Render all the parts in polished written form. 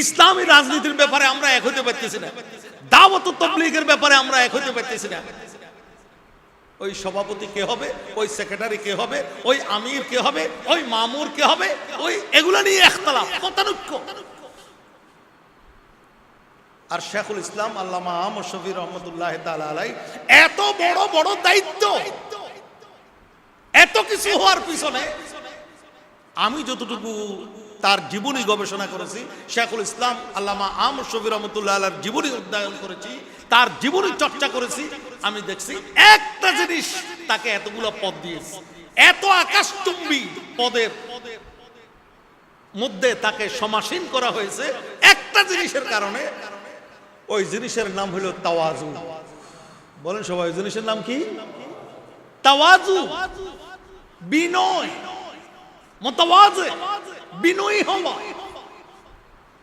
ইসলামী রাজনীতির ব্যাপারে আমরা এক হতে পারতেছি না, দাওয়াত ও তাবলীগের ব্যাপারে আমরা এক হতে পারতেছি না। ওই সভাপতি কে হবে, ওই সেক্রেটারি কে হবে, ওই আমির কে হবে, ওই মামুর কে হবে, ওই এগুলা নিয়ে ইখতিলাফ, মতানৈক্য। আর শেখুল ইসলাম আল্লামা আহমদ শফী রহমতুল্লাহ তাআলা আলাইহি এত বড় বড় দায়িত্ব, এত কিছু হওয়ার পিছনে আমি যতটুকু তার জীবনী গবেষণা করেছি, শেখুল ইসলাম আল্লামা আহমদ শফী রহমতুল্লাহ আলাইহির জীবনী অধ্যয়ন করেছি, তার জীবনী চর্চা করেছি, আমি দেখছি একটা জিনিস তাকে এতগুলো পদ দিয়েছে, এত আকাশচুম্বী পদের মধ্যে তাকে সমাসীন করা হয়েছে একটা জিনিসের কারণে। ওই জিনিসের নাম হলো তাওয়াজু। বলেন সবাই, ওই জিনিসের নাম কি? তাওয়াজু, বিনয়, মুতাওয়াজি, বিনয়ী হওয়া।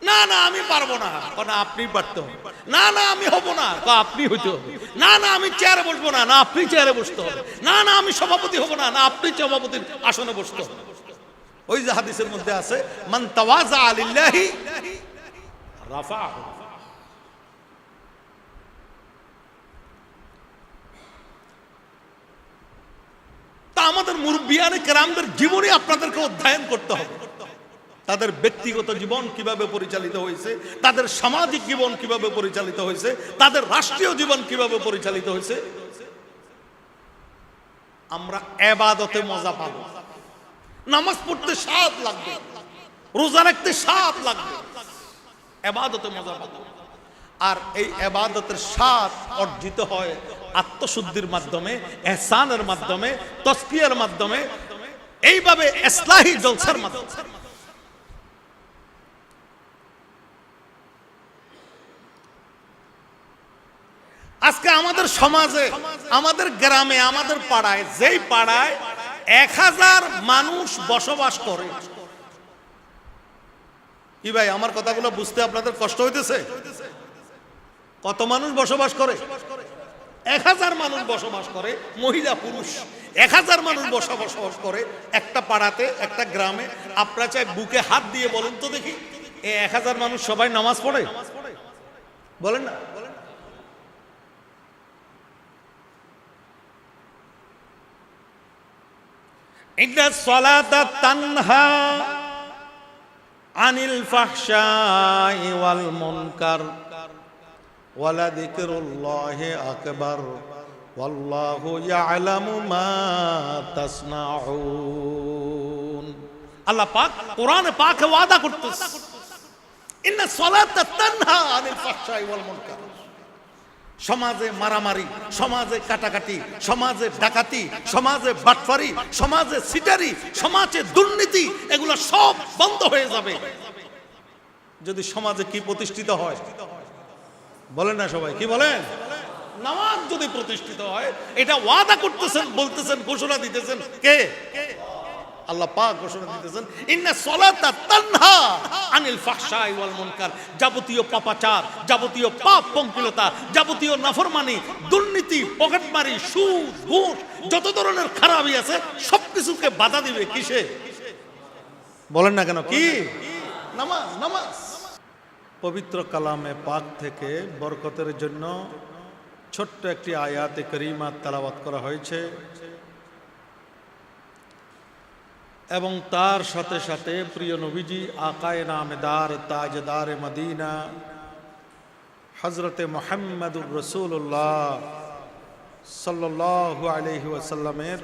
না না আমি পারবো না, না আপনি পারতে হবে। না না আমি হব না, আপনি হইতে হবে। না না আমি চেয়ারে বসবো না, না আপনি চেয়ারে বসতে হবে। না না আমি সভাপতি হব না, না আপনি সভাপতির আসনে বসতে হবে। ওই যে হাদিসের মধ্যে আছে, মান তাওয়াজা লিল্লাহি রাফাহু। তা আমাদের মুরব্বিয়ানে কেরামদের জীবনী আপনাদেরকে অধ্যয়ন করতে হবে। তাদের ব্যক্তিগত জীবন কিভাবে পরিচালিত হয়েছে, তাদের সামাজিক জীবন কিভাবে পরিচালিত হয়েছে, তাদের রাষ্ট্রীয় জীবন কিভাবে পরিচালিত হয়েছে। আমরা ইবাদতে মজা পাবো, নামাজ পড়তে স্বাদ লাগবে, রোজা রাখতে স্বাদ লাগবে, ইবাদতে মজা পাবো। আর এই ইবাদতের স্বাদ অর্জিত হয় আত্মশুদ্ধির মাধ্যমে, ইহসানের মাধ্যমে, তাসকিয়ার মাধ্যমে, এইভাবে ইসলাহি জলসার মাধ্যমে। আজকে আমাদের সমাজে, আমাদের গ্রামে, আমাদের পাড়ায়, যেই পাড়ায় 1000 মানুষ বসবাস করে, কি ভাই আমার কথাগুলো বুঝতে আপনাদের কষ্ট হইতেছে? কত মানুষ বসবাস করে? 1000 মানুষ বসবাস করে, মহিলা পুরুষ 1000 মানুষ বসবাস করে একটা পাড়াতে, একটা গ্রামে। আপনারা চাই বুকে হাত দিয়ে বলুন তো দেখি, এই 1000 মানুষ সবাই নামাজ পড়ে? বলেন না। ইন্না সলাতা তানহা আনিল ফাহশাই ওয়াল মুনকার ওয়ালা যিকরুল্লাহি আকবার ওয়াল্লাহু ইয়ালামু মা তাসনাউন। আল্লাহ পাক কোরআনে পাকে ওয়াদা করতেছে, ইন্না সলাতা তানহা আনিল ফাহশাই ওয়াল মুনকার। সমাজে মারামারি, সমাজে কাটাকাটি, সমাজে ডাকাতি, সমাজে বাটফারি, সমাজে সিটারি, সমাজে দুর্নীতি, এগুলো সব বন্ধ হয়ে যাবে যদি সমাজে কি প্রতিষ্ঠিত হয়? বলেন না সবাই, কি বলেন? নামাজ যদি প্রতিষ্ঠিত হয়। এটা ওয়াদা করতেছেন, বলতেছেন, ঘোষণা দিতেছেন কে? আল্লাহ পাক ঘোষণা দিতেছেন, ইন্না সলাতা তানহা আনিল ফাহশাই ওয়াল মুনকার। যাবতীয় পাপাচার, যাবতীয় পাপ পঙ্কিলতা, যাবতীয় নাফরমানি, দুর্নীতি, পকেটমারি, সুদ, ঘুষ, যত ধরনের খারাপই আছে সবকিছুকে বাধা দিবে কিসে? বলেন না কেন? কি? নামাজ। নামাজ। পবিত্র কালামে পাক থেকে বরকতের জন্য ছোট্ট একটি আয়াতে করিমা তেলাওয়াত করা হয়েছে এবং তার সাথে সাথে প্রিয় নবীজি আকায়ে নামদার তাজদার মদিনা হযরতে মুহাম্মদুর রাসূলুল্লাহ সাল্লাল্লাহু আলাইহি ওয়াসাল্লামের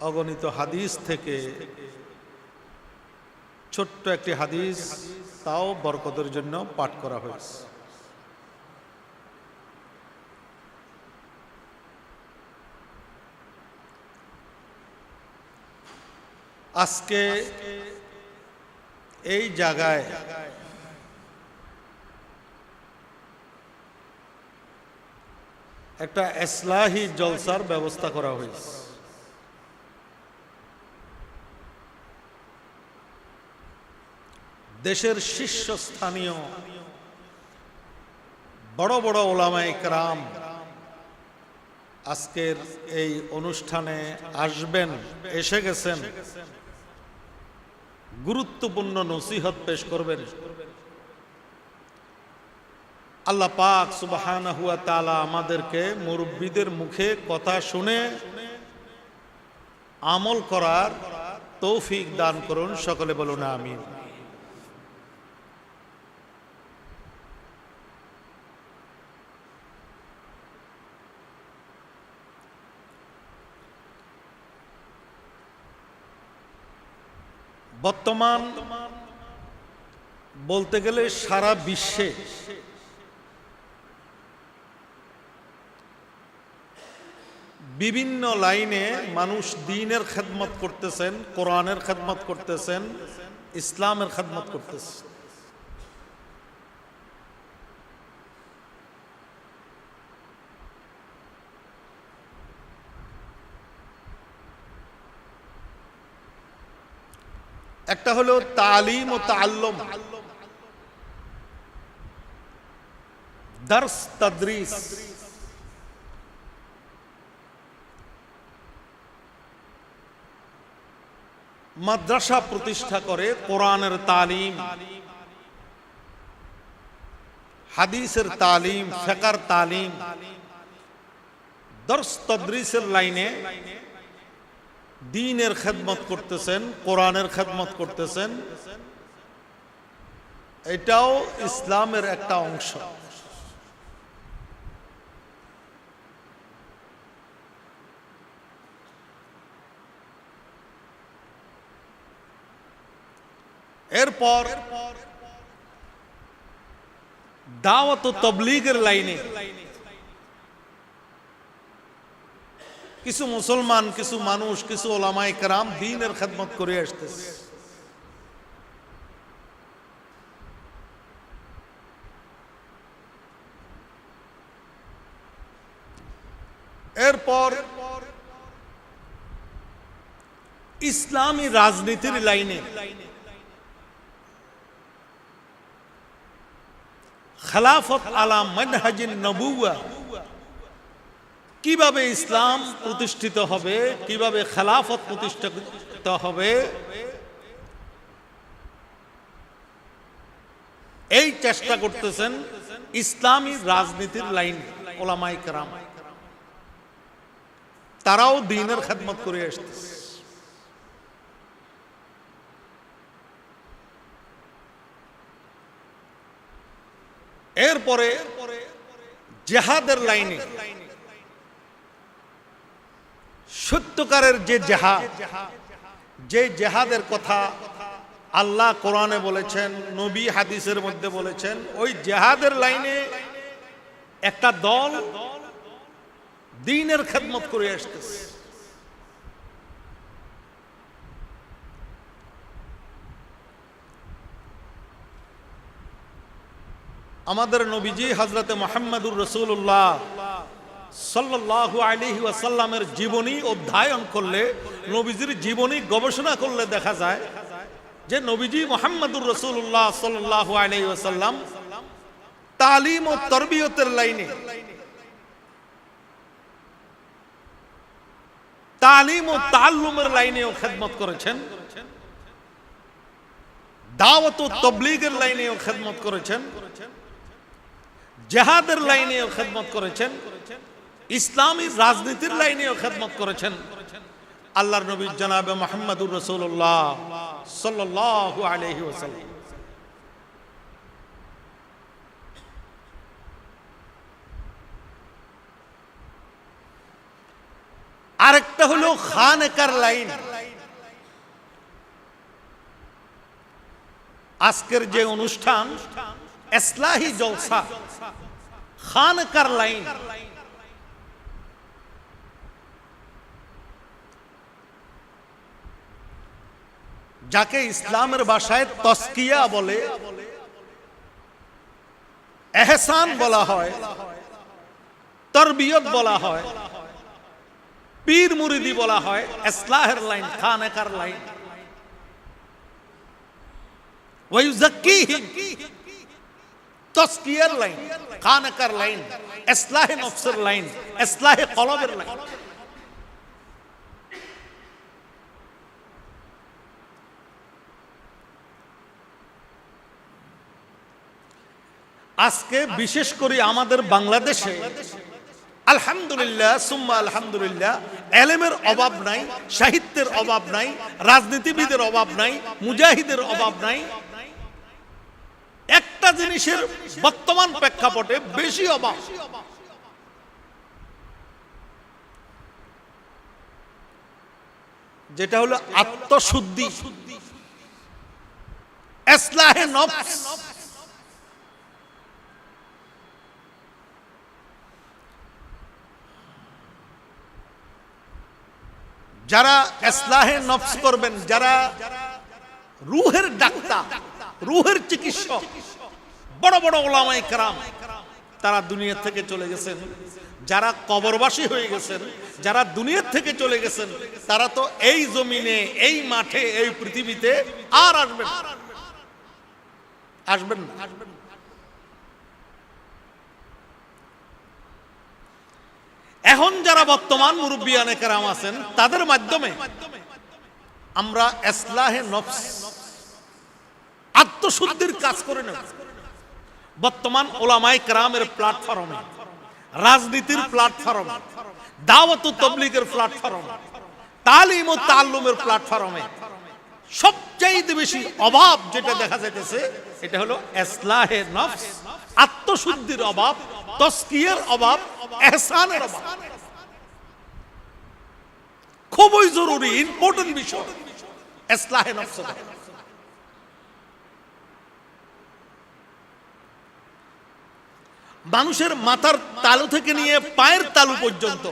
অগণিত হাদিস থেকে ছোট্ট একটি হাদিস, তাও বরকতের জন্য পাঠ করা হয়েছে। আজকে এই জায়গায় একটা ইসলাহি জলসার ব্যবস্থা করা হয়েছে। দেশের শীর্ষস্থানীয় বড় বড় ওলামায়ে কেরাম আজকের এই অনুষ্ঠানে আসবেন, এসে গেছেন, গুরুত্বপূর্ণ নসিহত পেশ করবেন। আল্লাহ পাক সুবহানাহু ওয়া তাআলা আমাদেরকে মুরব্বিদের মুখে কথা শুনে আমল করার তৌফিক দান করুন। সকলে বলুন আমিন। বর্তমান বলতে গেলে সারা বিশ্বে বিভিন্ন লাইনে মানুষ দ্বীনের খেদমত করতেছেন, কোরআনের খেদমত করতেছেন, ইসলামের খেদমত করতেছেন। একটা হলো তালিম ও তাআল্লুম, দারস তাদরিস। মাদ্রাসা প্রতিষ্ঠা করে কোরআনের তালিম, হাদিসের তালিম, ফিকহের তালিম, দারস তাদরিসের লাইনে দ্বীনের খেদমত করতেছেন, কোরআনের খেদমত করতেছেন। এটাও ইসলামের একটা অংশ। এরপর দাওয়াত ও তাবলীগের লাইনে কিছু মুসলমান, কিছু মানুষ, কিছু উলামায়ে কেরাম দ্বীনের খেদমত করে আসতেছে। এরপর ইসলামী রাজনীতির লাইনে খেলাফত আলা মানহাজিন নবুওয়া, কিভাবে ইসলাম প্রতিষ্ঠিত হবে, কিভাবে খেলাফত প্রতিষ্ঠিত হবে, এই চেষ্টা করতেছেন ইসলামী রাজনীতির লাইন উলামায়ে কেরাম। তারাও দ্বীনের খেদমত করে আসতেছে। এরপরে জিহাদের লাইনে সত্যকারের যে জিহাদ, যে জিহাদের কথা আল্লাহ কোরআনে বলেছেন, নবী হাদিসের মধ্যে বলেছেন, ওই জিহাদের লাইনে একটা দল দ্বীনের খেদমত করে আসতেছে। আমাদের নবীজি হযরতে মুহাম্মদুর রাসূলুল্লাহ সাল্লাল্লাহু আলাইহি ওয়াসাল্লামের জীবনী অধ্যয়ন করলে, নবীজির জীবনী গবেষণা করলে দেখা যায় যে নবীজি মুহাম্মদুর রাসূলুল্লাহ সাল্লাল্লাহু আলাইহি ওয়াসাল্লাম তালিম ও তরবিয়তের লাইনে, তালিম ও তাআল্লুমের লাইনেও খেদমত করেছেন, দাওয়াত ও তাবলীগের লাইনেও খেদমত করেছেন, জিহাদের লাইনেও খেদমত করেছেন, ইসলামী রাজনীতির লাইনেও খেদমত করেছেন। আল্লাহর নবী জনাবে মুহাম্মদুর রাসূলুল্লাহ সাল্লাল্লাহু আলাইহি ওয়াসাল্লাম। আরেকটা হলো খানেকার লাইন। আজকের যে অনুষ্ঠান ইসলাহি জলসা, খানেকার লাইন। যাকে ইসলামের ভাষায় তাসকিয়া বলে, এহসান বলা হয়, তরবিয়ত বলা হয়, পীর মুরিদি বলা হয়, ইসলাহের লাইন, খানেকার লাইন। ওয়ায়ুযাক্কিহিম, তাসকিয়ার লাইন, খানেকার লাইন, ইসলাহে নফসের লাইন, ইসলাহে কলবের লাইন। আজকে বিশেষ করে আমাদের বাংলাদেশে আলহামদুলিল্লাহ সুম্মা আলহামদুলিল্লাহ এলেমের অভাব নাই, সাহিত্যের অভাব নাই, রাজনীতিবিদের অভাব নাই, মুজাহিদের অভাব নাই। একটা জিনিসের বর্তমান প্রেক্ষাপটে বেশি অভাব, যেটা হলো আত্মশুদ্ধি, ইসলাহে নফস। যারা ইসলাহে নফস করবেন, যারা রুহের ডাক্তার, রুহের চিকিৎসক, বড় বড় ওলামায়ে কেরাম, তারা দুনিয়া থেকে চলে গেছেন। যারা কবরবাসী হয়ে গেছেন, যারা দুনিয়া থেকে চলে গেছেন, তারা তো এই জমিনে, এই মাঠে, এই পৃথিবীতে আর আসবেন না। এখন যারা বর্তমান মুরব্বিয়ানে কেরাম আছেন, তাদের মাধ্যমে আমরা ইসলাহে নফস, আত্মশুদ্ধির কাজ করে নেব। বর্তমান ওলামায়ে কেরামের প্ল্যাটফর্মে, রাজনীতির প্ল্যাটফর্মে, দাওয়াত ও তাবলীগের প্ল্যাটফর্মে, তালিম ও তাআল্লুমের প্ল্যাটফর্মে সবচেয়ে বেশি অভাব যেটা দেখা যাইতেছে, এটা হলো ইসলাহে নফস, আত্মশুদ্ধির অভাব, তাজকিয়ার অভাব, ইহসানের অভাব। খুবই জরুরি, ইম্পর্টেন্ট বিষয় ইসলাহে নফস। মানুষের মাথার তালু থেকে নিয়ে পায়ের তালু পর্যন্ত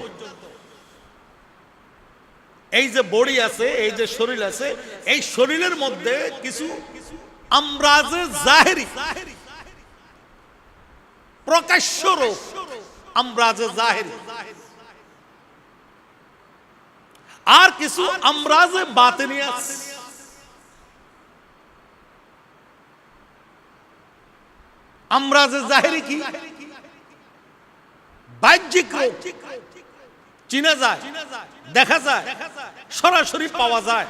এই যে বডি আছে, এই যে শরীর আছে, এই শরীরের মধ্যে কিছু আমরাজে জাহেরি, প্রকাশ্য রোগ, আমরাজে জাহেরি, আর কিছু আমরাজে বাতিনি আছে। আমরাজে জাহেরি কি? বাহ্যিক রোগ, চিনা যায়, দেখা যায়, সরাসরি পাওয়া যায়।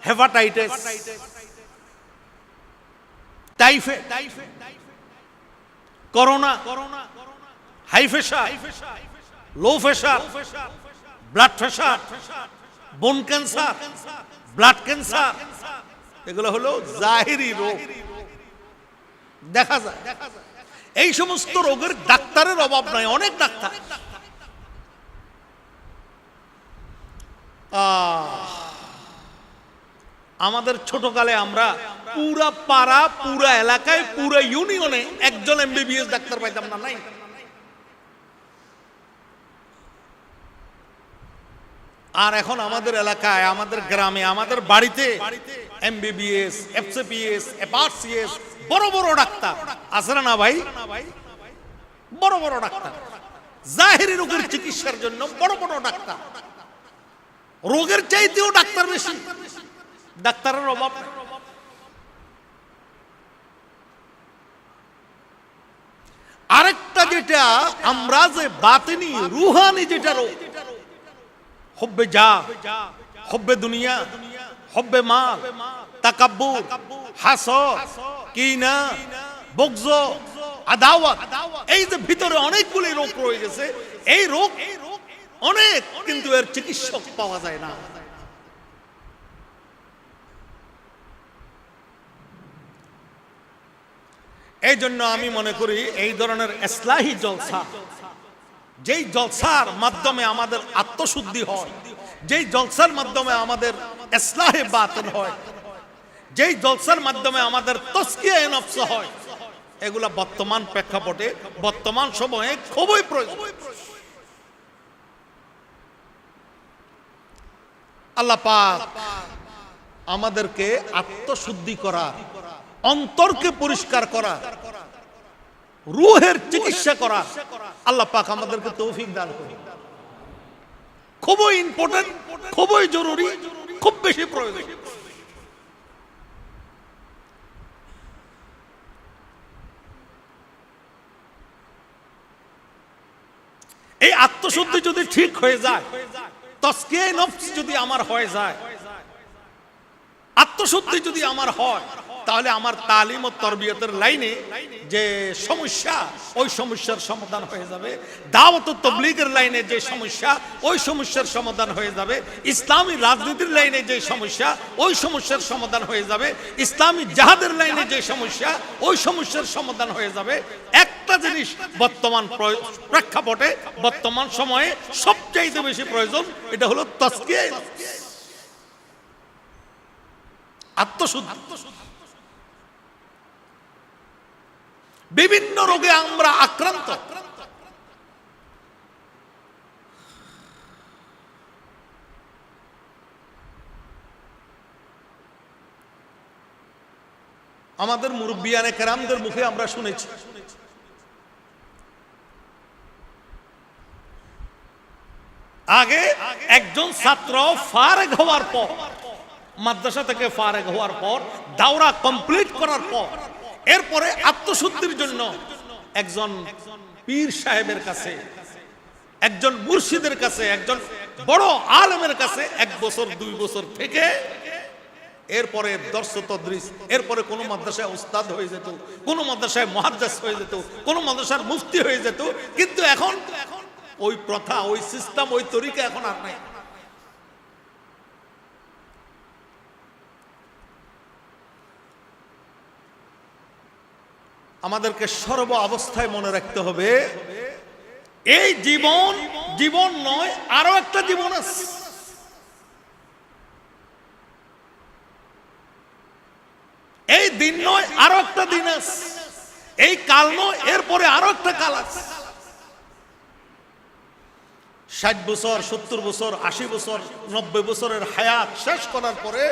Hepatitis, typhoid, corona, high pressure, low pressure, blood pressure, bone cancer, blood cancer, এগুলো হলো জাহিরি রোগ, দেখা যায়। এই সমস্ত রোগের ডাক্তারের অভাব নাই, অনেক ডাক্তার। আমাদের ছোটকালে আমরা পুরা পাড়া, পুরা এলাকায়, পুরা ইউনিয়নে একজন এমবিবিএস ডাক্তার পাইতাম না, নাই। আর এখন আমাদের এলাকায়, আমাদের গ্রামে, আমাদের বাড়িতে এমবিবিএস, এফসিপিএস, এফআরসিএস, বড় বড় ডাক্তার আছে না ভাই? বড় বড় ডাক্তার, জাহেরি রোগের চিকিৎসার জন্য বড় বড় ডাক্তার। রোগের চাইতেও ডাক্তার বেশি, ডাক্তারের অভাব। আরেকটা যেটা আমরা যে বাতিনি, রুহানি যেটা রোগ, হুব্বে যা, হুব্বে দুনিয়া, হুব্বে মাল, তাকাব্বুর, হাসদ, কিনা, বুগজ, আদাওয়াত, এই যে ভিতরে অনেকগুলি রোগ রয়ে গেছে, এই রোগ অনেক, কিন্তু এর চিকিৎসক পাওয়া যায় না। এই জন্য আমি মনে করি এই ধরনের ইসলাহি জলসা, যেই জলসার মাধ্যমে আমাদের আত্মশুদ্ধি হয়, যেই জলসার মাধ্যমে আমাদের ইসলাহে বাতিন হয়, যেই জলসার মাধ্যমে আমাদের তাজকিয়ায়ে নফস হয়, এগুলা বর্তমান প্রেক্ষাপটে, বর্তমান সময়ে খুবই প্রয়োজন। আল্লাহ পাক আমাদেরকে আত্মশুদ্ধি করা, অন্তরকে পরিষ্কার করা, রূহের চিকিৎসা করা আল্লাহ পাক আমাদেরকে তৌফিক দান করুন। খুবই ইম্পর্টেন্ট, খুবই জরুরি, খুব বেশি প্রয়োজন। এই আত্মশুদ্ধি যদি ঠিক হয়ে যায়, তাজকিয়ায়ে নফস যদি আমার হয়ে যায়, আত্মশুদ্ধি যদি আমার হয়, তাহলে আমার তালিম ও তরবিয়তের লাইনে যে সমস্যা, ওই সমস্যার সমাধান হয়ে যাবে। দাওয়াত ও তাবলীগের লাইনে যে সমস্যা, ওই সমস্যার সমাধান হয়ে যাবে। ইসলামী রাজনীতির লাইনে যে সমস্যা, ওই সমস্যার সমাধান হয়ে যাবে। ইসলামী জিহাদের লাইনে যে সমস্যা, ওই সমস্যার সমাধান হয়ে যাবে। একটা জিনিস বর্তমান প্রেক্ষাপটে, বর্তমান সময়ে সবচাইতে বেশি প্রয়োজন, এটা হলো তাজকিয়া, আত্মশুদ্ধি। বিভিন্ন রোগে আমরা আক্রান্ত। আমাদের মুরব্বিয়ানে কেরামদের মুখে আমরা শুনেছি, আগে একজন ছাত্র ফারেগ হওয়ার পর, মাদ্রাসা থেকে ফারেগ হওয়ার পর, দাওরা কমপ্লিট করার পর, এরপরে আত্মশুদ্ধির জন্য একজন পীর সাহেবের কাছে, একজন মুর্শিদের কাছে, একজন বড় আলেমের কাছে 1 বছর 2 বছর থেকে এরপরে দর্স তদরিস, এরপরে কোন মাদ্রাসায় উস্তাদ হয়ে যেত, কোন মাদ্রাসায় মুহাদ্দিস হয়ে যেত, কোন মাদ্রাসার মুফতি হয়ে যেত। কিন্তু এখন ওই প্রথা, ওই সিস্টেম, ওই তরিকা এখন আর নাই। আমাদেরকে সর্ব অবস্থায় মনে রাখতে হবে, এই জীবন জীবন নয়, আরো একটা জীবন আছে। এই দিন নয়, আরো একটা দিন আছে। এই কাল নয়, এরপরে আরো একটা কাল আছে। 60 বছর, 70 বছর, 80 বছর, 90 বছরের হায়াত শেষ করার পরে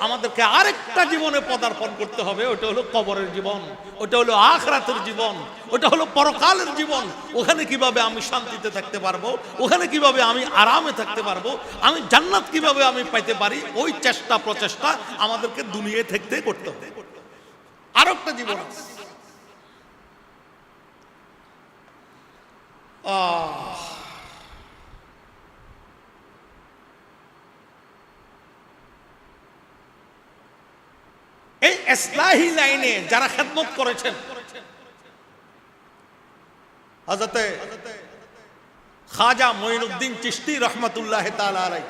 আমাদেরকে আরেকটা জীবনে পদার্পণ করতে হবে। ওটা হলো কবরের জীবন, ওটা হলো আখিরাতের জীবন, ওটা হলো পরকালের জীবন। ওখানে কিভাবে আমি শান্তিতে থাকতে পারবো, ওখানে কিভাবে আমি আরামে থাকতে পারবো, আমি জান্নাত কিভাবে আমি পাইতে পারি, ওই চেষ্টা প্রচেষ্টা আমাদেরকে দুনিয়ায় থাকতে করতে হবে। আরেকটা জীবন আছে। এই ইসলাহি লাইনে যারা খেদমত করেছেন, হযরতে খাজা মঈনুদ্দিন চিশতি রহমাতুল্লাহ তাআলা আলাইহি,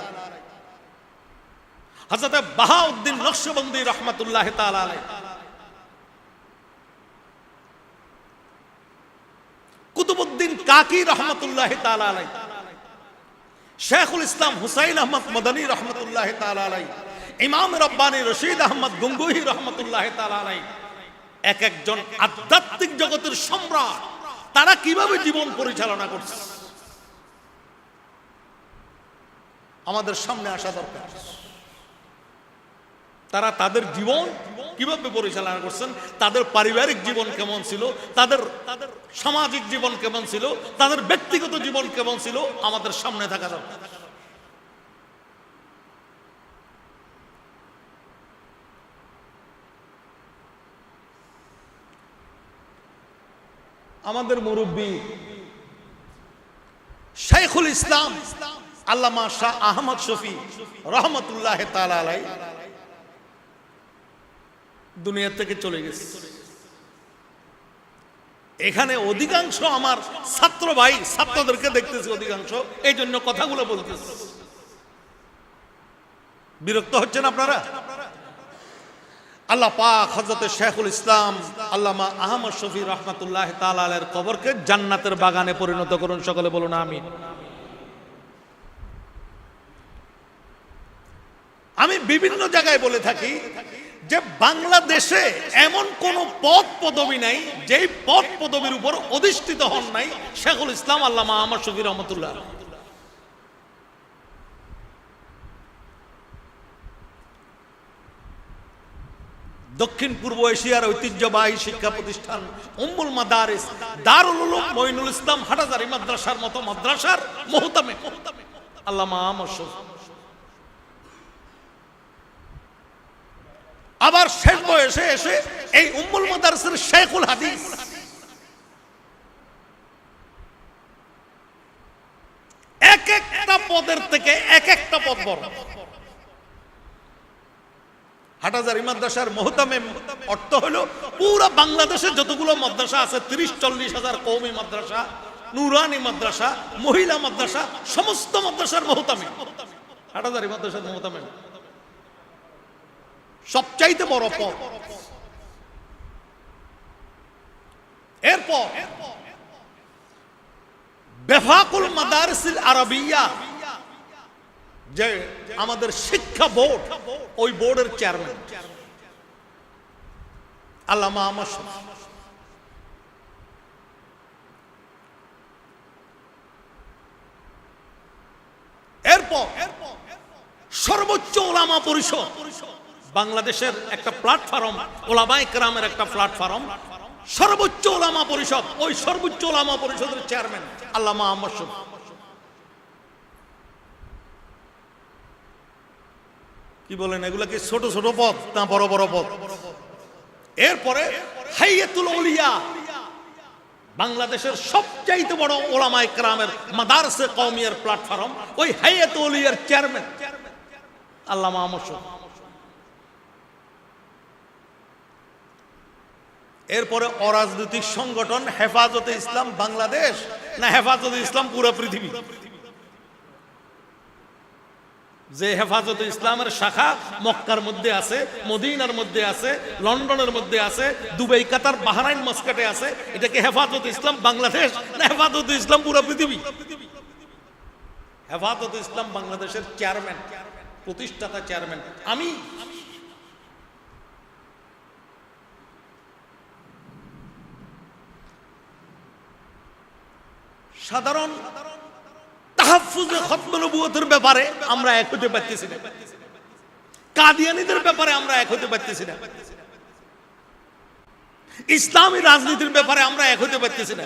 হযরতে বাহাউদ্দিন নকশবন্দি রহমাতুল্লাহ তাআলা আলাইহি, কুতুবউদ্দিন কাকি রহমাতুল্লাহ তাআলা আলাইহি, শেখুল ইসলাম হুসাইন আহমদ মদনী রহমাতুল্লাহ তাআলা আলাইহি, ইমাম রব্বানী রশিদ আহমদ গঙ্গুহি রহমতুল্লাহ তাআলা আলাইহি, এক একজন আধ্যাত্মিক জগতের সম্রাট, তারা কিভাবে জীবন পরিচালনা করছে আমাদের সামনে আসা দরকার। তারা তাদের জীবন কিভাবে পরিচালনা করছেন, তাদের পারিবারিক জীবন কেমন ছিল, তাদের সামাজিক জীবন কেমন ছিল, তাদের ব্যক্তিগত জীবন কেমন ছিল, আমাদের সামনে থাকা দরকার। আমাদের মুরব্বী শাইখুল ইসলাম আল্লামা শাহ আহমদ শফি রহমতুল্লাহ তাআলা আলাইহি দুনিয়া থেকে চলে গেছে। এখানে অধিকাংশ আমার ছাত্র ভাই, ছাত্রদেরকে দেখতেছি অধিকাংশ, এই জন্য কথাগুলো বলতেছি। বিরক্ত হচ্ছেন আপনারা? আল্লাহ পাক হযরত শেখুল ইসলাম আল্লামা আহমদ শফি রহমাতুল্লাহ তাআলা আলাইহির কবরকে জান্নাতের বাগানে পরিণত করুন। সকলে বলুন আমিন। আমি বিভিন্ন জায়গায় বলে থাকি যে বাংলাদেশে এমন কোন পদ পদবি নাই যেই পদ পদবির উপর অধিষ্ঠিত হন নাই শেখুল ইসলাম আল্লামা আহমদ শফি রহমাতুল্লাহ। দক্ষিণ পূর্ব এশিয়ার ঐতিহ্যবাহী শিক্ষা প্রতিষ্ঠান উম্মুল মাদারিস দারুল উলুম মঈনুল ইসলাম হাটাজারি মাদ্রাসার মতো মাদ্রাসার মুহতামে আল্লামা আহমদ শফি। আবার শেষ বয়সে এসে এই উম্মুল মাদারিসের শেখুল হাদিস, এক একটা পদের থেকে এক একটা পদ বড়। হাটহাজারী মাদ্রাসার মুহতামিম অর্থ হলো পুরো বাংলাদেশে যতগুলো মাদ্রাসা আছে 30-40 হাজার কওমি মাদ্রাসা, নুরানি মাদ্রাসা, মহিলা মাদ্রাসা, সমস্ত মাদ্রাসার মুহতামিম হাটহাজারী মাদ্রাসার মুহতামিম, সবচাইতে বড় পদ। এরপর বেফাকুল মাদারিসিল আরাবিয়া, যে আমাদের শিক্ষা বোর্ড, ওই বোর্ডের চেয়ারম্যান আল্লামা আহমদ শফী। এরপর সর্বোচ্চ ওলামা পরিষদ, বাংলাদেশের একটা প্ল্যাটফর্ম, ওলামায়ে কেরামের একটা প্ল্যাটফর্ম, সর্বোচ্চ ওলামা পরিষদ, ওই সর্বোচ্চ ওলামা পরিষদের চেয়ারম্যান আল্লামা আহমদ শফী। কি বলেন, এগুলা কি ছোট ছোট পদ না বড় বড় পদ? এরপরে হাইয়াতুল আউলিয়া, বাংলাদেশের সবচাইতে বড় ওলামায়ে কেরামের মাদারসে কওমিয়ার প্ল্যাটফর্ম, ওই হাইয়াতুল আউলিয়ার চেয়ারম্যান আল্লামা আহমদ শফী। এরপরে অরাজনৈতিক সংগঠন হেফাজতে ইসলাম বাংলাদেশ না হেফাজতে ইসলাম পুরো পৃথিবী? যে হেফাজতে ইসলামের শাখা মক্কার মধ্যে আছে, মদিনার মধ্যে আছে, লন্ডনের মধ্যে আছে, দুবাই, কাতার, বাহরাইন, মাস্কাটে আছে, এটাকে হেফাজতে ইসলাম বাংলাদেশ না হেফাজতে ইসলাম পুরো পৃথিবী? হেফাজতে ইসলাম বাংলাদেশের চেয়ারম্যান, প্রতিষ্ঠাতা চেয়ারম্যান আমি। সাধারণ তাহাফুজে খতমে নবুয়তের ব্যাপারে আমরা এক হতে পারতেছি না, কাদিয়ানীদের ব্যাপারে আমরা এক হতে পারতেছি না, ইসলামী রাজনীতির ব্যাপারে আমরা এক হতে পারতেছি না,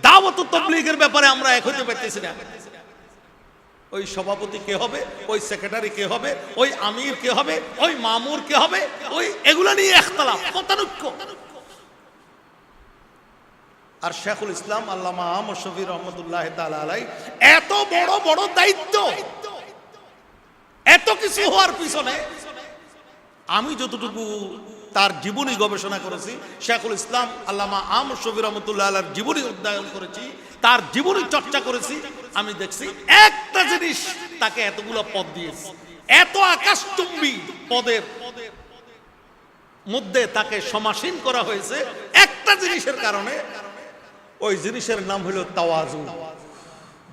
দাওয়াত ও তাবলীগের ব্যাপারে আমরা এক হতে পারতেছি না। ওই সভাপতি কে হবে, ওই সেক্রেটারি কে হবে, ওই আমির কে হবে, ওই মামুর কে হবে, ওই এগুলা নিয়ে ইখতিলাফ, মতানৈক্য। আর শেখুল ইসলাম আল্লামা আহমদ শফী রহমতুল্লাহ তাআলা আলাইহি এত বড় বড় দায়িত্ব, এত কিছু হওয়ার পিছনে আমি যতটুকু তার জীবনী গবেষণা করেছি, শেখুল ইসলাম আল্লামা আহমদ শফী রহমতুল্লাহ আলাইহির জীবনী অধ্যয়ন করেছি, তার জীবনী চর্চা করেছি, আমি দেখছি একটা জিনিস তাকে এতগুলো পদ দিয়েছে, এত আকাশচুম্বী পদের মধ্যে তাকে সমাসীন করা হয়েছে একটা জিনিসের কারণে। ওই জিনিসের নাম হলো তাওয়াজু।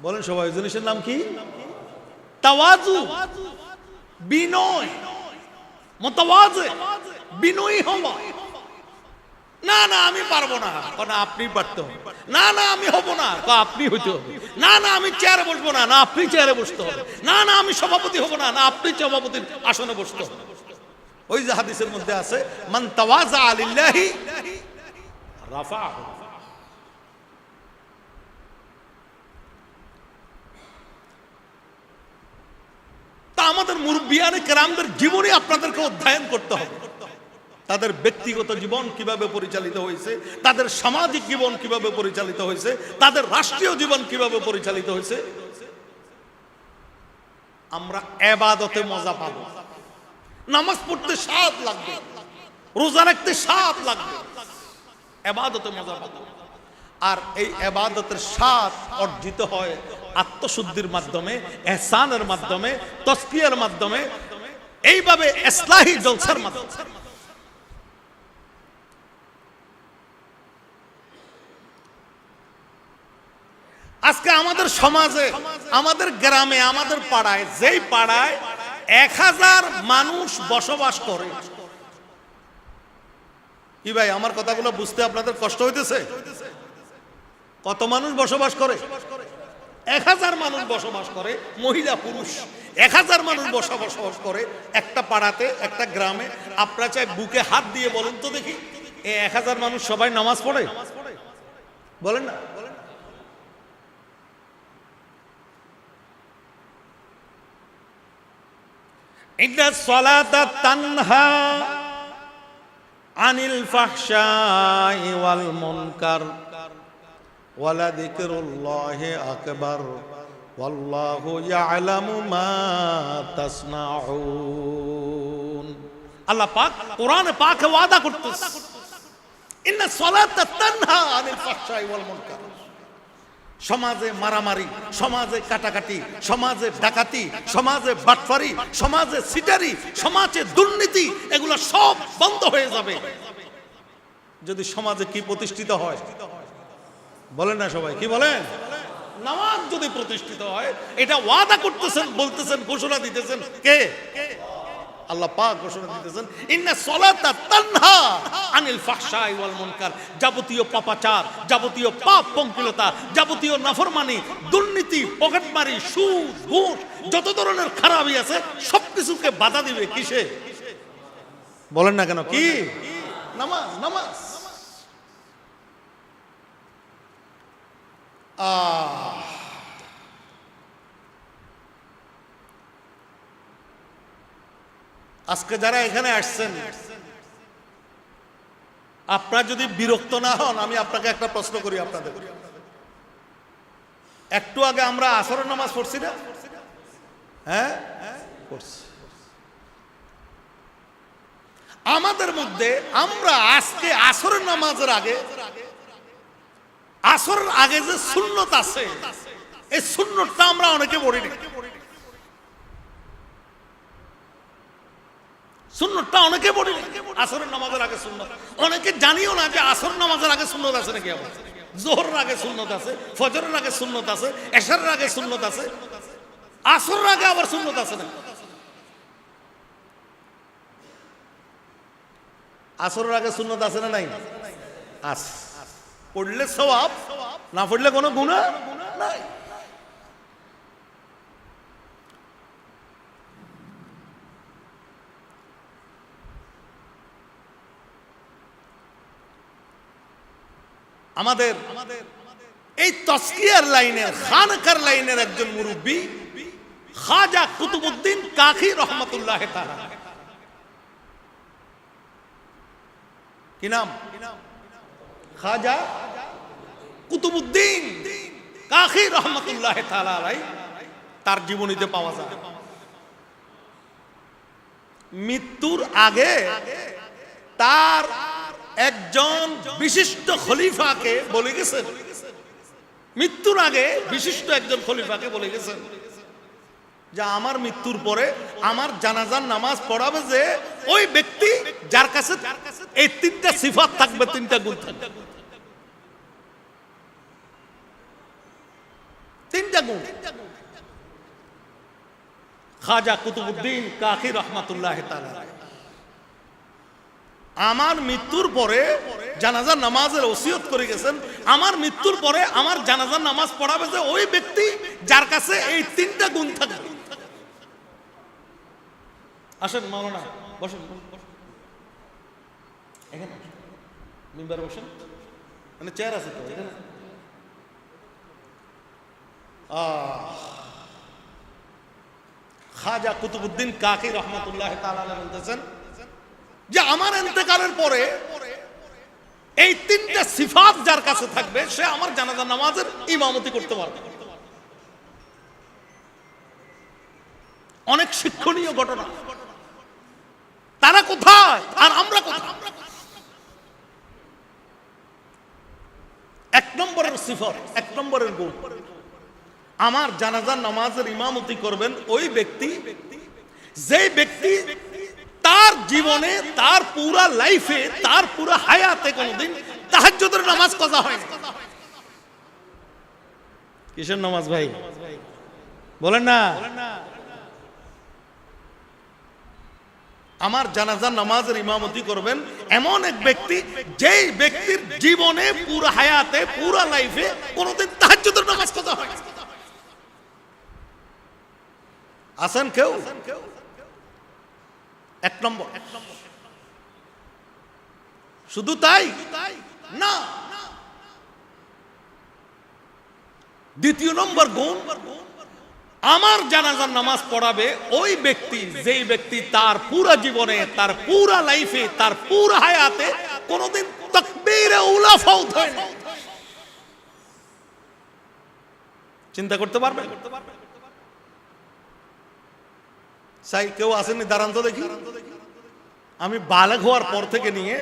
বলেন সবাই, ওই জিনিসের নাম কি? তাওয়াজু, বিনয়, মুতাওয়াজি, বিনয়ী হওয়া। না না আমি পারবো না, না আপনি পারতে হবে, না না আমি হব না, আপনি হইতে হবে, না না আমি চেয়ারে বসবো না, না আপনি চেয়ারে বসতে হবে, না না আমি সভাপতি হব না, না আপনি সভাপতির আসনে বসতে হবে। ওই যে হাদিসের মধ্যে আছে, মান তাওয়াজা লিল্লাহি রাফাহু। তা আমাদের মুরব্বিয়ানে কেরামদের জীবনী আপনাদেরকে অধ্যয়ন করতে হবে, তাদের ব্যক্তিগত জীবন কিভাবে পরিচালিত হয়েছে, তাদের সামাজিক জীবন কিভাবে পরিচালিত হয়েছে, তাদের রাষ্ট্রীয় জীবন কিভাবে পরিচালিত হয়েছে। আমরা ইবাদতে মজা পাবো, নামাজ পড়তে স্বাদ লাগবে, রোজা রাখতে স্বাদ লাগবে, ইবাদতে মজা পাবো। আর এই ইবাদতের স্বাদ অর্জিত হয় আত্মশুদ্ধির মাধ্যমে, ইহসানের মাধ্যমে, তাসকিয়ার মাধ্যমে, এইভাবে ইসলাহি জলসার মাধ্যমে। আজকে আমাদের সমাজে, আমাদের গ্রামে, আমাদের পাড়ায়, যেই পাড়ায় 1000 মানুষ বসবাস করে, কি ভাই আমার কথাগুলো বুঝতে আপনাদের কষ্ট হইতেছে? কত মানুষ বসবাস করে? 1000 মানুষ বসবাস করে, মহিলা পুরুষ 1000 মানুষ বসবাস করে একটা পাড়াতে, একটা গ্রামে। আপনারা চাই বুকে হাত দিয়ে বলুন তো দেখি, এই 1000 মানুষ সবাই নামাজ পড়ে? বলেন না। ইন্নাস সালাতা তানহা আনিল ফাহশাই ওয়াল মুনকার ওয়ালা যিকরুল্লাহি আকবার ওয়াল্লাহু ইয়ালামু মা তাসনাউন। আল্লাহ পাক কোরআনে পাকে ওয়াদা করতেছে, ইন্না সলাতা তানহা আনিল ফাহশাই ওয়াল মুনকার। সমাজে মারামারি, সমাজে কাটাকাটি, সমাজে ডাকাতি, সমাজে বাটফারি, সমাজে সিটারি, সমাজে দুর্নীতি, এগুলো সব বন্ধ হয়ে যাবে যদি সমাজে কি প্রতিষ্ঠিত হয়? বলেন না সবাই, কি বলেন? নামাজ যদি প্রতিষ্ঠিত হয়। এটা ওয়াদা করতেছেন, বলতেছেন, ঘোষণা দিতেছেন কে? আল্লাহ পাক ঘোষণা দিতেছেন, ইন্না সলাতা তানহা আনিল ফাহশাই ওয়াল মুনকার। যাবতীয় পাপাচার, যাবতীয় পাপ পঙ্কিলতা, যাবতীয় নাফরমানি, দুর্নীতি, পকেটমারি, সুদ, ঘুষ, যত ধরনের খারাপই আছে সবকিছুকে বাধা দিবে কিসে? বলেন না কেন? কি? নামাজ। নামাজ। আজকে যারা এখানে আসছেন, আপনারা যদি বিরক্ত না হন, আমি আপনাকে একটা প্রশ্ন করি আপনাদের। একটু আগে আমরা আসরের নামাজ পড়ছি না? হ্যাঁ, পড়ছি। আমাদের মধ্যে আমরা আজকে আসরের নামাজের আগে, আসরের আগে যে সুন্নত আছে, এই সুন্নতটা আমরা অনেকে পড়ি না। সুন্নতটা অনেকে পড়ি না। আসরের নামাজের আগে সুন্নত অনেকে জানিও না যে আসর নামাজের আগে সুন্নত আছে নাকি। আবার জোহরের আগে সুন্নত আছে, ফজরের আগে সুন্নত আছে, এশারের আগে সুন্নত আছে, আসরের আগে আবার সুন্নত আছে না? আসরের আগে সুন্নত আছে না নাই? আস পড়লে সওয়াব, না পড়লে কোনো গুনাহ নাই। আমাদের এই তাসকিয়ার লাইনের, খানকার লাইনের একজন মুরব্বী খাজা কুতুবউদ্দিন কাকি রহমাতুল্লাহ তাআলা। কি নাম? খাজা কুতুবউদ্দিন কাকি রহমাতুল্লাহ তাআলা আলাইহি। তার জীবনীতে পাওয়া যায় মৃত্যুর আগে তার একজন বিশিষ্ট খলিফাকে বলে গেছেন, মৃত্যুর আগে বিশিষ্ট একজন খলিফাকে বলে গেছেন যে আমার মৃত্যুর পরে আমার জানাজার নামাজ পড়াবে যে ওই ব্যক্তি যার কাছে এই তিনটা সিফাত থাকবে, তিনটা গুণ থাকবে, তিনটা গুণ। খাজা কুতুবউদ্দিন কাকি রহমাতুল্লাহ তাআলা আমার মৃত্যুর পরে জানাজার নামাজের ওসিয়ত করে গেছেন, আমার মৃত্যুর পরে আমার জানাজার নামাজ পড়াবে যে ওই ব্যক্তি যার কাছে এই তিনটা গুণ থাকবে। আসেন মাওলানা, বসেন এখানে, মিম্বারে বসেন, মানে চেয়ার আছে তো এখানে। খাজা কুতুবউদ্দিন কাকি রহমাতুল্লাহ তাআলা বলতেছেন যে আমার ইন্তেকালের পরে এই তিনটা সিফাত যার কাছে থাকবে সে আমার জানাজা নামাজের ইমামতি করতে পারবে। অনেক শিক্ষণীয় ঘটনা। তারা কোথায় আর আমরা কোথায়? এক নম্বরের সিফাত, এক নম্বরের গুণ, আমার জানাজার নামাজের ইমামতি করবেন ওই ব্যক্তি যে ব্যক্তি তার জীবনে, তার পুরা লাইফে, তার পুরা হায়াতে কোনদিন তাহাজ্জুদের নামাজ কাজা হয় না। কিসের নামাজ ভাই বলেন না? আমার জানাজার নামাজের ইমামতি করবেন এমন এক ব্যক্তি যেই ব্যক্তির জীবনে, পুরা হায়াতে, পুরা লাইফে কোনদিন তাহাজ্জুদের নামাজ কাজা হয় না। আছেন কেউ? এক নম্বর। শুধু তাই না, দ্বিতীয় নম্বর গুণ, আমার জানাজার নামাজ পড়াবে ওই ব্যক্তি যেই ব্যক্তি তার পুরা জীবনে, তার পুরা লাইফে, তার পুরা হায়াতে কোনদিন তাকবীরে উলা ফৌত হয় না। চিন্তা করতে পারবেন? চাই কেউ আসেননি? দাঁড়ান তো দেখি। আমি বালেগ হওয়ার পর থেকে নিয়ে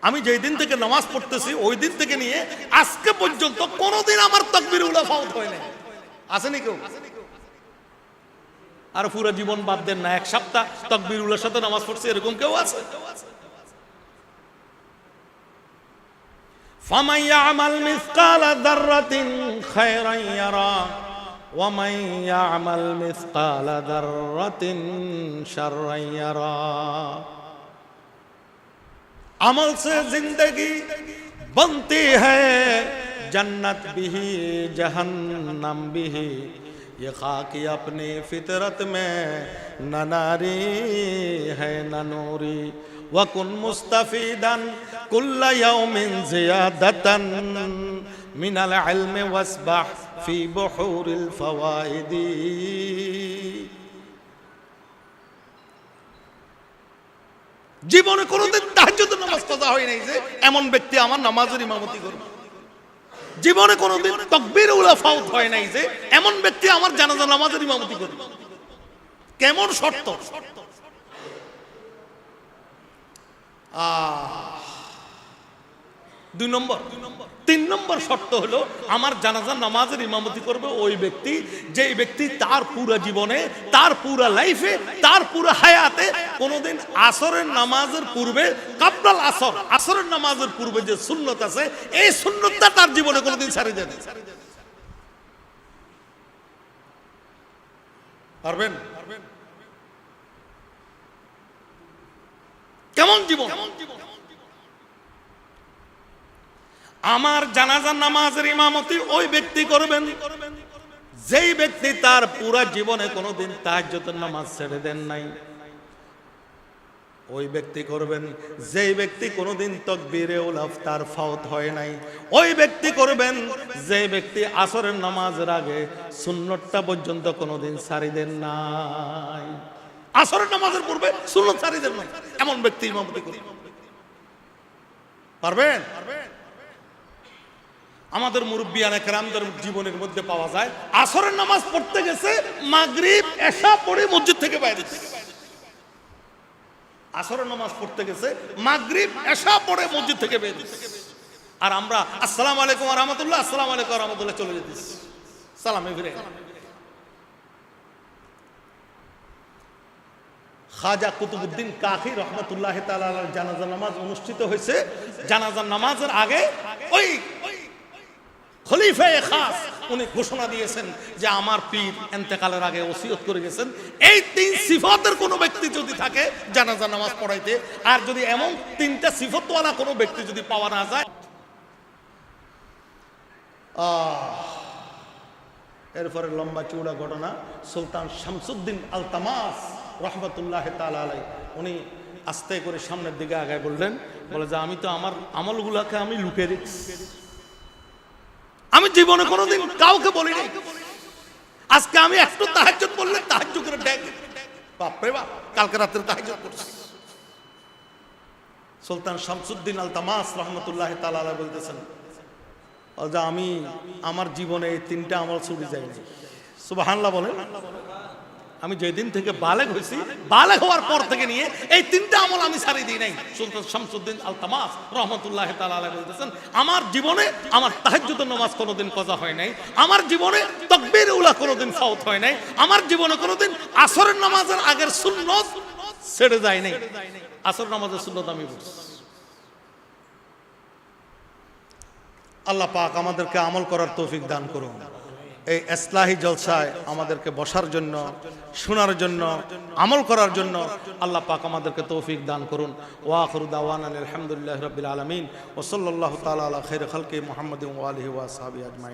আমি যেই দিন থেকে নামাজ পড়তেছি ওই দিন থেকে নিয়ে আজকে পর্যন্ত কোনোদিন আমার তাকবীরে উলা ফাউত হয় না। আসেনি কেউ? আর পুরো জীবন বাদ দেন না, এক সপ্তাহ তাকবীর উলার সাথে নামাজ পড়ছে এরকম কেউ আছে? ফামান ইয়ামাল মিসকালা যাররাতিন খায়রান ইয়ারা ওয়া মান ইয়ামাল মিসকালা যাররাতিন শাররান ইয়ারা। अमल से जिंदगी बनती है, जन्नत भी जहन्नम भी, ये खाकी अपनी फितरत में न नारी है न नूरी। वकुन मुस्तफीदन कुल्ल यौमिन ज़ियादतन मिनल इल्म वस्बह फी बुहूरिल फवाइदी। জীবনে কোনোদিন তাহাজ্জুদের নামাজ কাজা হয় নাই যে এমন ব্যক্তি আমার নামাজের ইমামতি করবে। জীবনে কোনোদিন তাকবীর উলা ফাউত হয় নাই যে এমন ব্যক্তি আমার জানাজা নামাজের ইমামতি করবে। কেমন শর্ত! দুই নম্বর। তিন নম্বর শর্ত হলো আমার জানাজা নামাজের ইমামতি করবে ওই ব্যক্তি যেই ব্যক্তি তার পুরো জীবনে, তার পুরো লাইফে, তার পুরো হায়াতে কোনোদিন আসরের নামাজের পূর্বে কাবলাল আসর, আসরের নামাজের পূর্বে যে সুন্নত আছে এই সুন্নতটা তার জীবনে কোনোদিন ছাড়ি দেয় না। পারবেন? কেমন জীবন! আমার জানাজার নামাজের ইমামতি ওই ব্যক্তি করবেন যেই ব্যক্তি তার পুরা জীবনে কোনোদিন তাহাজ্জুদের নামাজ ছেড়ে দেন নাই। ওই ব্যক্তি করবেন যেই ব্যক্তি কোনোদিন তাকবীরে উলা তার ফাউত হয় নাই। ওই ব্যক্তি করবেন যেই ব্যক্তি আসরের নামাজের আগে সুন্নতটা পর্যন্ত কোনোদিন ছাড়ি দেন নাই। আসরের নামাজের পূর্বে সুন্নত ছাড়ি দেন নাই, এমন ব্যক্তি ইমামতি করবেন। পারবেন? আমাদের মুরব্বিয়ানে কেরামদের জীবনের মধ্যে পাওয়া যায় আসরের নামাজ পড়তে গেছে, মাগরিব এশা পড়ে মসজিদ থেকে বাইরে। আসরের নামাজ পড়তে গেছে, মাগরিব এশা পড়ে মসজিদ থেকে বের হয়েছে। আর আমরা আসসালামু আলাইকুম ওয়া রাহমাতুল্লাহ, আসসালামু আলাইকুম ওয়া রাহমাতুল্লাহ চলে যেতেছি, সালামে ফিরে। খাজা কুতুবউদ্দিন কাকি রহমাতুল্লাহি তাআলা আলাইহির জানাজা নামাজ অনুষ্ঠিত হয়েছে। জানাজা নামাজের আগে ওই খলিফায়ে খাস উনি ঘোষণা দিয়েছেন যে আমার পীর ইন্তেকালের আগে ওসিয়ত করে গেছেন এই তিন সিফাতের কোনো ব্যক্তি যদি থাকে জানাজা নামাজ পড়াইতে, আর যদি এমন তিনটা সিফতওয়ালা কোনো ব্যক্তি যদি পাওয়া না যায়। এরপরে লম্বা চৌড়া ঘটনা, সুলতান শামসুদ্দিন আলতামাস রহমতুল্লাহ তাআলা আলাইহি উনি আস্তে করে সামনের দিকে আগায় বললেন, বলে যে আমি তো আমার আমলগুলাকে আমি লুকিয়ে রেখেছি, আমি জীবনে কোনোদিন কাউকে বলি নাই। আজকে আমি একটু তাহাজ্জুদ বললে তাহাজ্জুদ করে ডাক, বাপ রে বাপ, কালকে রাতে তাহাজ্জুদ করছি। সুলতান শামসুদ্দিন আলতামাস রহমতুল্লাহ তাআলা আলাইহি বলতেছেন যে আমি আমার জীবনে এই তিনটা আমল ছুটে যায়নি। সুবহানাল্লাহ বলেন। আমি যেদিন থেকে বালেগ হয়েছি, বালেগ হওয়ার পর থেকে নিয়ে এই তিনটা আমল আমি ছাড়িয়ে দিই নাই। সুলতান শামসুদ্দিন আলতামাস রহমতুল্লাহ তাআলা আলাইহি বলতেছেন আমার জীবনে আমার তাহাজ্জুদের নামাজ কোনোদিন কাজা হয় নাই, আমার জীবনে তাকবীর উলা কোনোদিন ফাউত হয় নাই, আমার জীবনে কোনোদিন আসরের নামাজের আগের সুন্নত ছেড়ে যায় নাই। আসর নামাজের সুন্নত আমি পড়ছি। আল্লাহ পাক আমাদেরকে আমল করার তৌফিক দান করুন। এই ইসলাহি জলসায় আমাদেরকে বসার জন্য, শোনার জন্য, আমল করার জন্য আল্লাহ পাক আমাদেরকে তৌফিক দান করুন। ওয়া আখিরু দাওয়ানা আলহামদুলিল্লাহি রাব্বিল আলামিন ওয়া সাল্লাল্লাহু তাআলা আলা খায়রি খালকি মুহাম্মাদিন ওয়া আলিহি ওয়া আসহাবিহি আজমাইন।